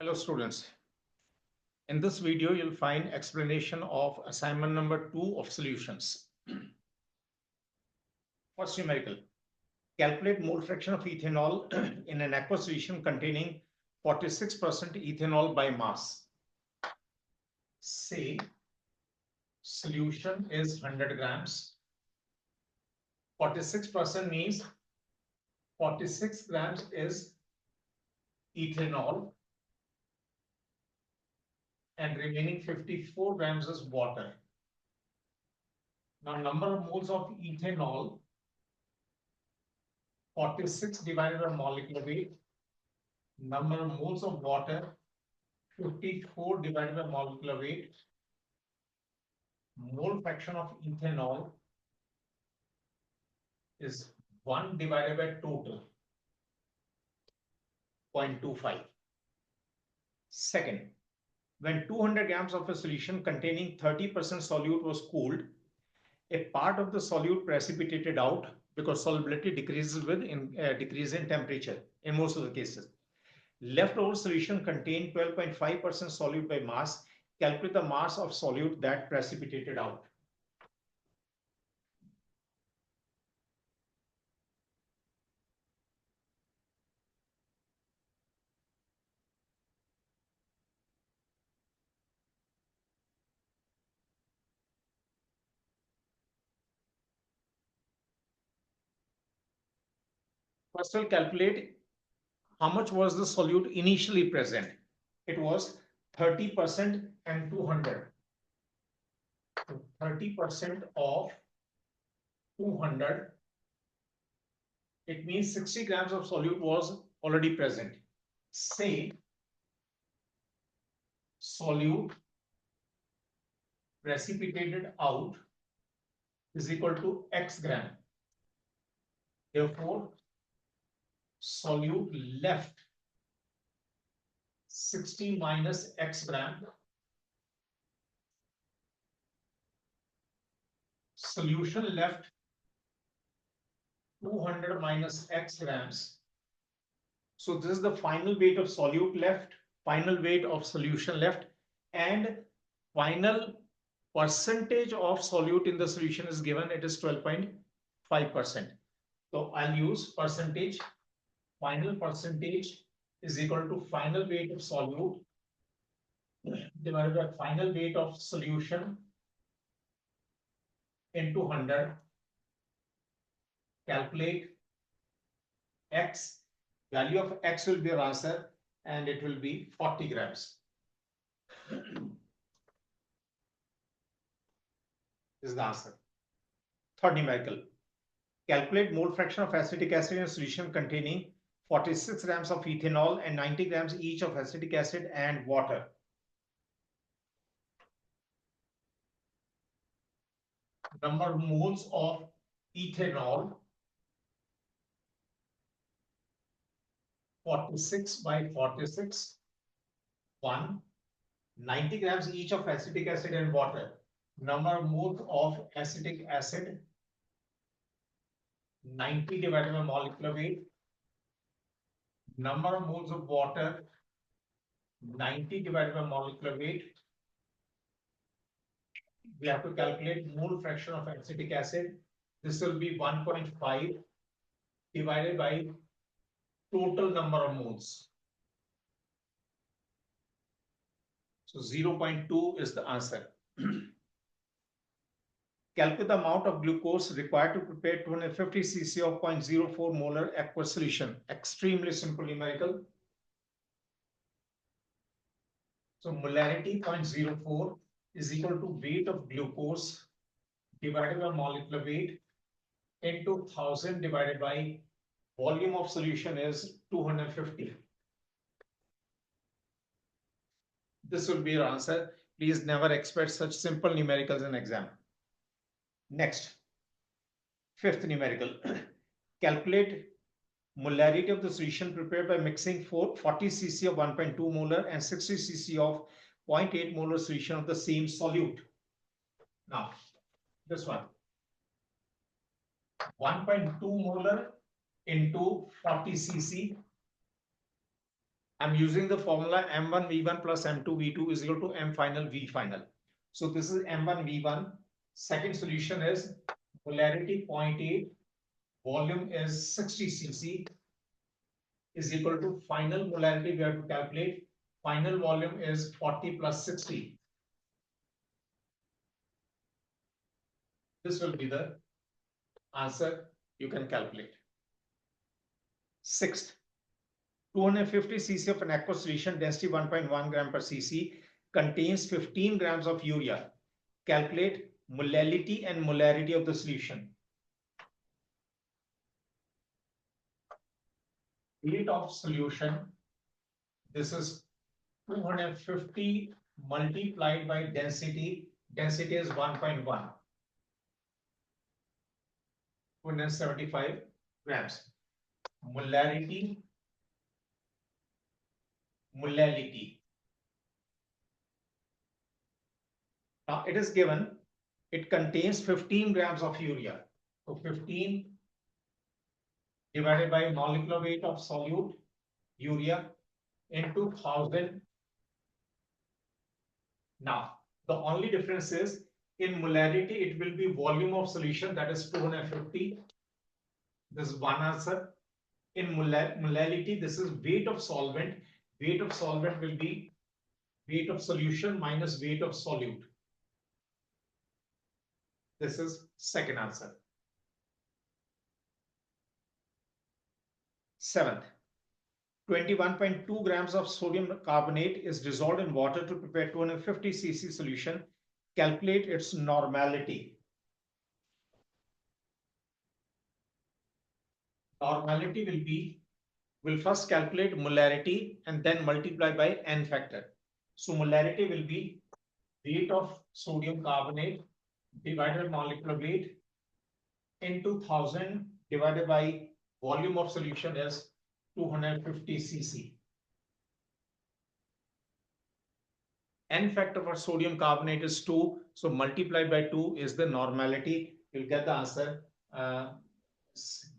Hello students. In this video, you'll find explanation of assignment number 2 of solutions. First numerical. Calculate mole fraction of ethanol in an aqueous solution containing 46% ethanol by mass. Say solution is 100 grams. 46% means 46 grams is ethanol and remaining 54 grams is water. Now, number of moles of ethanol, 46 divided by molecular weight. Number of moles of water, 54 divided by molecular weight. Mole fraction of ethanol is 1 divided by total, 0.25. Second, when 200 grams of a solution containing 30% solute was cooled, a part of the solute precipitated out because solubility decreases with decrease in temperature in most of the cases. Leftover solution contained 12.5% solute by mass. Calculate the mass of solute that precipitated out. First, we'll calculate how much was the solute initially present. It was 30% and 200. So 30% of 200, it means 60 grams of solute was already present. Say solute precipitated out is equal to X gram. Therefore, solute left 60 minus X gram. Solution left 200 minus X grams. So this is the final weight of solute left, final weight of solution left, and final percentage of solute in the solution is given. It is 12.5%. So I'll use percentage. Final percentage is equal to final weight of solute divided by final weight of solution into 100. Calculate X. Value of X will be our answer, and it will be 40 grams. This is the answer. Third numerical. Calculate mole fraction of acetic acid in a solution containing 46 grams of ethanol and 90 grams each of acetic acid and water. Number of moles of ethanol, 46 by 46, 1. 90 grams each of acetic acid and water. Number of moles of acetic acid, 90 divided by molecular weight. Number of moles of water, 90 divided by molecular weight. We have to calculate mole fraction of acetic acid. This will be 1.5 divided by total number of moles. So 0.2 is the answer. Calculate the amount of glucose required to prepare 250 cc of 0.04 molar aqueous solution. Extremely simple numerical. So molarity 0.04 is equal to weight of glucose divided by molecular weight into 1000 divided by volume of solution is 250. This will be your answer. Please never expect such simple numericals in exam. Next, fifth numerical. Calculate molarity of the solution prepared by mixing 40 cc of 1.2 molar and 60 cc of 0.8 molar solution of the same solute. Now, this one. 1.2 molar into 40 cc. I'm using the formula M1V1 plus M2V2 is equal to M final V final. So this is M1V1. Second solution is molarity 0.8, volume is 60 cc is equal to final molarity. We have to calculate. Final volume is 40 plus 60. This will be the answer you can calculate. Sixth, 250 cc of an aqueous solution, density 1.1 gram per cc, contains 15 grams of urea. Calculate molality and molarity of the solution. Weight of solution, this is 250 multiplied by density. Density is 1.1. 275 grams. Molarity. Now it is given, it contains 15 grams of urea. So 15 divided by molecular weight of solute urea into 1000. Now, the only difference is in molarity, it will be volume of solution, that is 250. This is one answer. In molality, this is weight of solvent. Weight of solvent will be weight of solution minus weight of solute. This is second answer. Seventh, 21.2 grams of sodium carbonate is dissolved in water to prepare 250 cc solution. Calculate its normality. Normality will be, we'll first calculate molarity and then multiply by n factor. So molarity will be weight of sodium carbonate divided by molecular weight into 1000 divided by volume of solution is 250 cc. N factor for sodium carbonate is 2. So multiplied by 2 is the normality. You'll get the answer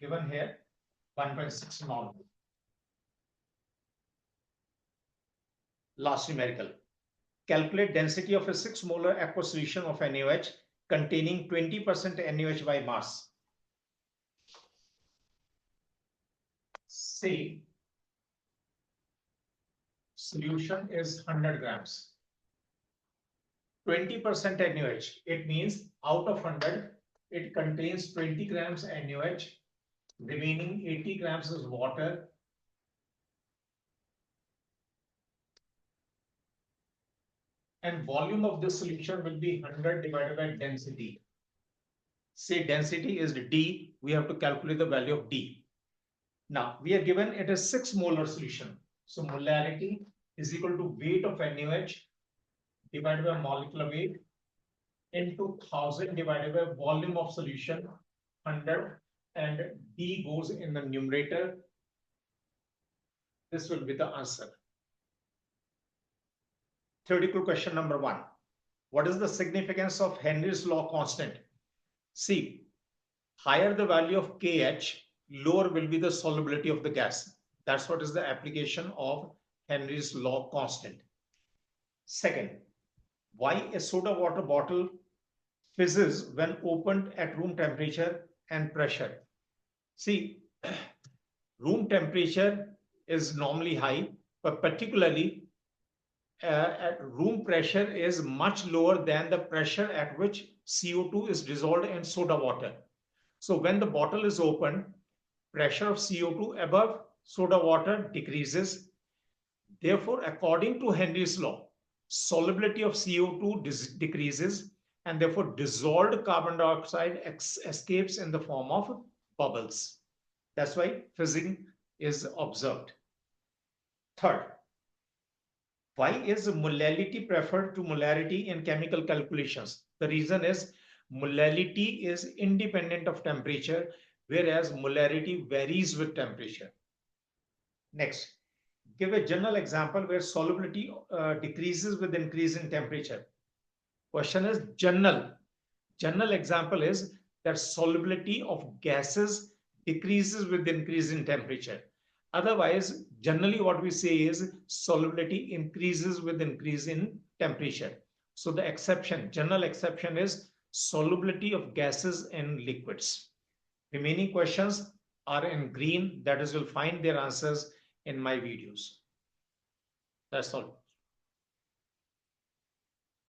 given here, 1.6 normal. Last numerical. Calculate density of a 6 molar aqueous solution of NaOH containing 20% NaOH by mass. Say solution is 100 grams. 20% NaOH. It means out of 100, it contains 20 grams NaOH. Remaining 80 grams is water. And volume of this solution will be 100 divided by density. Say density is D. We have to calculate the value of D. Now, we are given it is 6 molar solution. So molarity is equal to weight of NaOH divided by molecular weight into 1000 divided by volume of solution 100, and D goes in the numerator. This will be the answer. Theoretical question number 1. What is the significance of Henry's law constant? See, higher the value of KH, lower will be the solubility of the gas. That's what is the application of Henry's law constant. Second, why a soda water bottle fizzes when opened at room temperature and pressure? See, room temperature is normally high, but particularly at room pressure is much lower than the pressure at which CO2 is dissolved in soda water. So when the bottle is opened, pressure of CO2 above soda water decreases. Therefore, according to Henry's law, solubility of CO2 decreases, and therefore dissolved carbon dioxide escapes in the form of bubbles. That's why fizzing is observed. Third, why is molality preferred to molarity in chemical calculations? The reason is molality is independent of temperature, whereas molarity varies with temperature. Next, give a general example where solubility decreases with increase in temperature. Question is general. General example is that solubility of gases decreases with increase in temperature. Otherwise, generally what we say is solubility increases with increase in temperature. So the exception, general exception is solubility of gases and liquids. Remaining questions are in green. That is, you'll find their answers in my videos. That's all.